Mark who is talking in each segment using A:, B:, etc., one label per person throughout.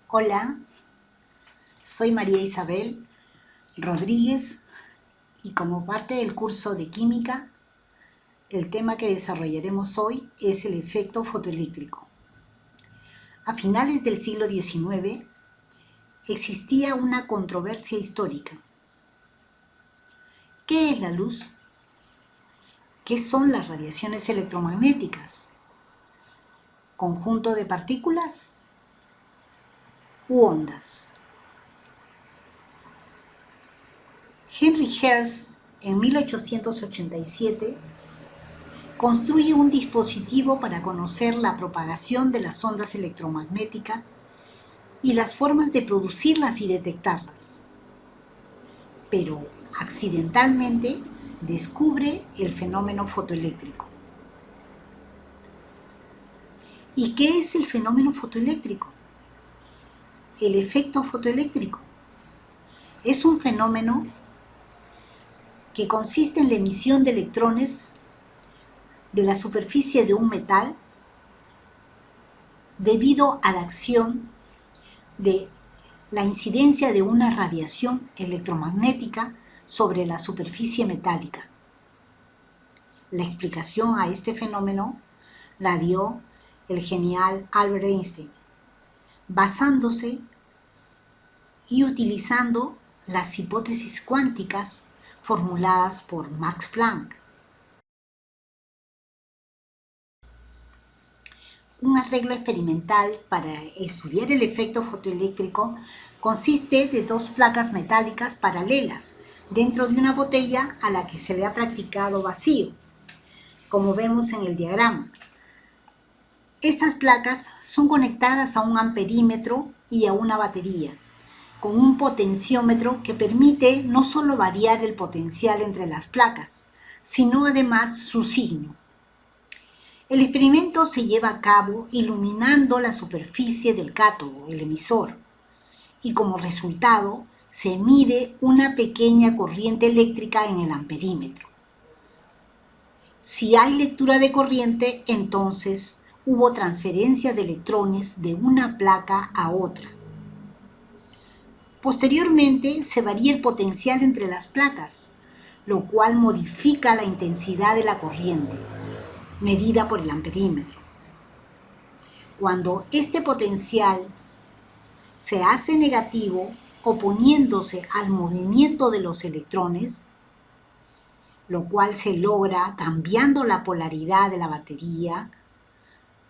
A: Hola, soy María Isabel Rodríguez y como parte del curso de Química, el tema que desarrollaremos hoy es el efecto fotoeléctrico. A finales del siglo XIX existía una controversia histórica. ¿Qué es la luz? ¿Qué son las radiaciones electromagnéticas? ¿Conjunto de partículas u ondas? Henry Hertz, en 1887, construye un dispositivo para conocer la propagación de las ondas electromagnéticas y las formas de producirlas y detectarlas. Pero accidentalmente descubre el fenómeno fotoeléctrico. ¿Y qué es el fenómeno fotoeléctrico? El efecto fotoeléctrico es un fenómeno que consiste en la emisión de electrones de la superficie de un metal debido a la acción de la incidencia de una radiación electromagnética sobre la superficie metálica. La explicación a este fenómeno la dio el genial Albert Einstein, basándose y utilizando las hipótesis cuánticas formuladas por Max Planck. Un arreglo experimental para estudiar el efecto fotoeléctrico consiste de dos placas metálicas paralelas dentro de una botella a la que se le ha practicado vacío, como vemos en el diagrama. Estas placas son conectadas a un amperímetro y a una batería, con un potenciómetro que permite no solo variar el potencial entre las placas, sino además su signo. El experimento se lleva a cabo iluminando la superficie del cátodo, el emisor, y como resultado se mide una pequeña corriente eléctrica en el amperímetro. Si hay lectura de corriente, entonces hubo transferencia de electrones de una placa a otra. Posteriormente se varía el potencial entre las placas, lo cual modifica la intensidad de la corriente, medida por el amperímetro. Cuando este potencial se hace negativo, oponiéndose al movimiento de los electrones, lo cual se logra cambiando la polaridad de la batería,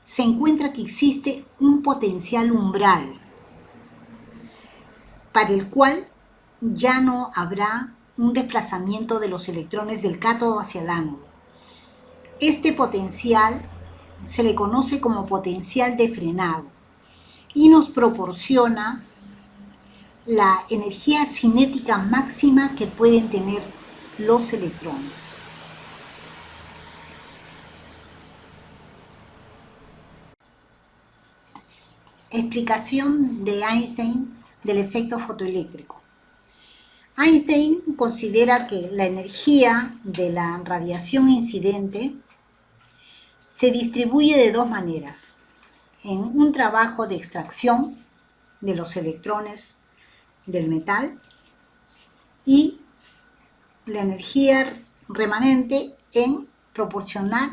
A: se encuentra que existe un potencial umbral, para el cual ya no habrá un desplazamiento de los electrones del cátodo hacia el ánodo. Este potencial se le conoce como potencial de frenado y nos proporciona la energía cinética máxima que pueden tener los electrones. Explicación de Einstein del efecto fotoeléctrico. Einstein considera que la energía de la radiación incidente se distribuye de dos maneras: en un trabajo de extracción de los electrones del metal y la energía remanente en proporcionar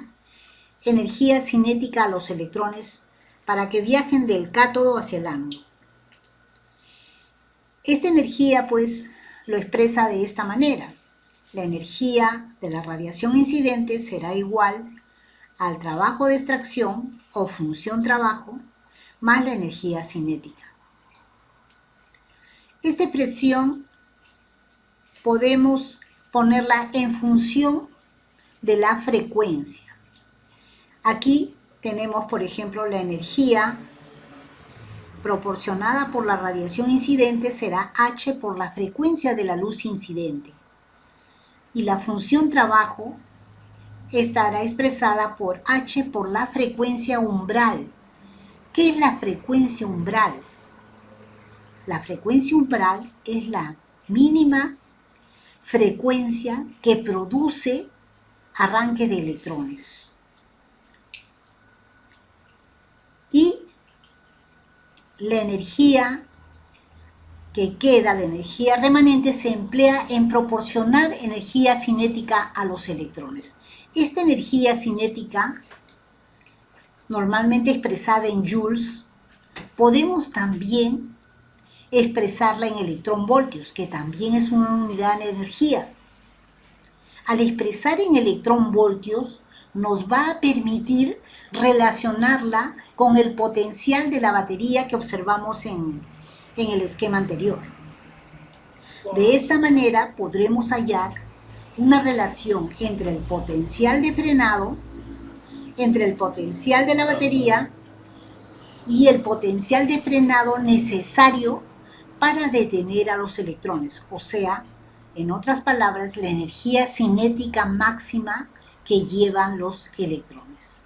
A: energía cinética a los electrones para que viajen del cátodo hacia el ánodo. Esta energía, pues, lo expresa de esta manera: la energía de la radiación incidente será igual al trabajo de extracción o función trabajo más la energía cinética. Esta expresión podemos ponerla en función de la frecuencia. Aquí tenemos, por ejemplo, la energía proporcionada por la radiación incidente será H por la frecuencia de la luz incidente. Y la función trabajo estará expresada por H por la frecuencia umbral. ¿Qué es la frecuencia umbral? La frecuencia umbral es la mínima frecuencia que produce arranque de electrones. Y la energía que queda, la energía remanente, se emplea en proporcionar energía cinética a los electrones. Esta energía cinética, normalmente expresada en joules, podemos también expresarla en electronvoltios, que también es una unidad de energía. Al expresar en electronvoltios, nos va a permitir relacionarla con el potencial de la batería que observamos en el esquema anterior. De esta manera podremos hallar una relación entre el potencial de frenado, entre el potencial de la batería y el potencial de frenado necesario para detener a los electrones, o sea, en otras palabras, la energía cinética máxima que llevan los electrones.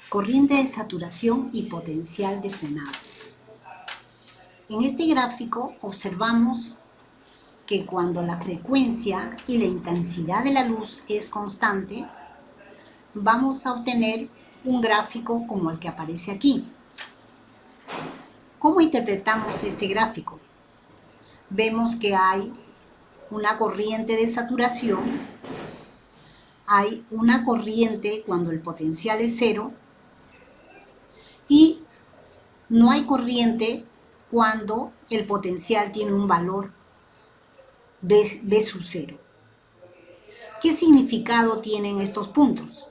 A: Corriente de saturación y potencial de frenado. En este gráfico observamos que cuando la frecuencia y la intensidad de la luz es constante, vamos a obtener un gráfico como el que aparece aquí. ¿Cómo interpretamos este gráfico? Vemos que hay una corriente de saturación, hay una corriente cuando el potencial es cero y no hay corriente cuando el potencial tiene un valor B sub 0. ¿Qué significado tienen estos puntos?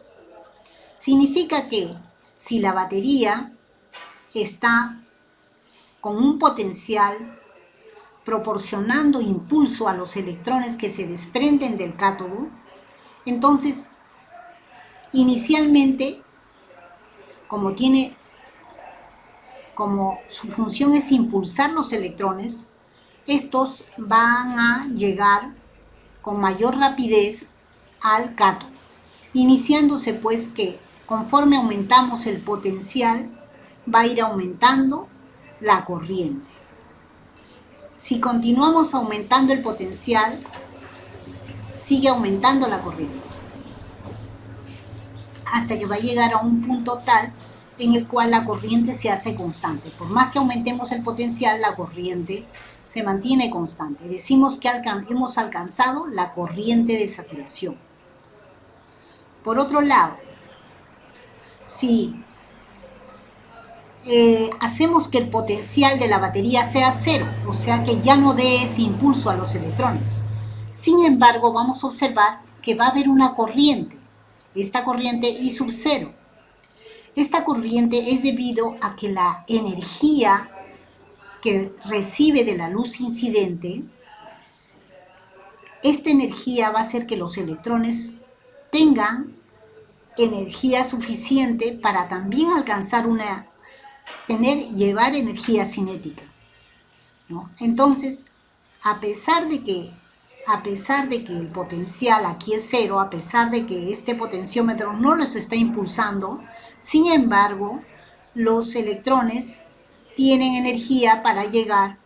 A: Significa que si la batería está con un potencial proporcionando impulso a los electrones que se desprenden del cátodo, entonces inicialmente, como su función es impulsar los electrones, estos van a llegar con mayor rapidez al cátodo, iniciándose pues que conforme aumentamos el potencial va a ir aumentando la corriente. Si continuamos aumentando el potencial, sigue aumentando la corriente, hasta que va a llegar a un punto tal en el cual la corriente se hace constante. Por más que aumentemos el potencial, la corriente se mantiene constante. Decimos que hemos alcanzado la corriente de saturación. Por otro lado, si hacemos que el potencial de la batería sea cero, o sea que ya no dé ese impulso a los electrones, sin embargo vamos a observar que va a haber una corriente, esta corriente I sub 0. Esta corriente es debido a que la energía que recibe de la luz incidente, esta energía va a hacer que los electrones tengan energía suficiente para también alcanzar llevar energía cinética, ¿no? Entonces, a pesar de que el potencial aquí es cero, a pesar de que este potenciómetro no los está impulsando, sin embargo, los electrones tienen energía para llegar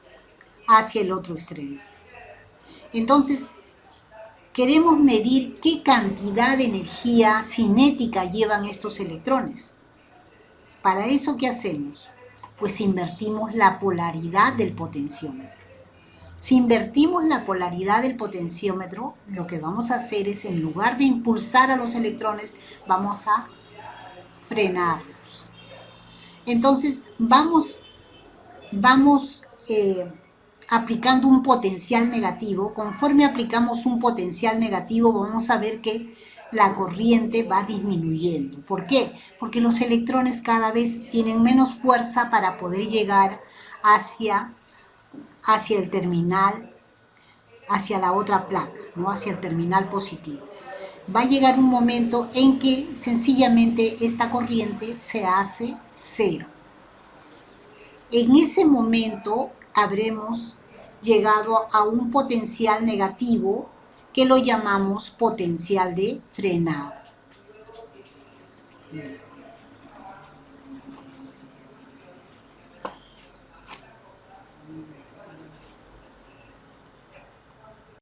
A: hacia el otro extremo. Entonces, queremos medir qué cantidad de energía cinética llevan estos electrones. Para eso, ¿qué hacemos? Pues invertimos la polaridad del potenciómetro. Si invertimos la polaridad del potenciómetro, lo que vamos a hacer es, en lugar de impulsar a los electrones, vamos a frenarlos. Entonces, vamos aplicando un potencial negativo. Conforme aplicamos un potencial negativo, vamos a ver que la corriente va disminuyendo. ¿Por qué? Porque los electrones cada vez tienen menos fuerza para poder llegar hacia el terminal, hacia la otra placa, ¿no? Hacia el terminal positivo. Va a llegar un momento en que sencillamente esta corriente se hace cero. En ese momento habremos llegado a un potencial negativo que lo llamamos potencial de frenado.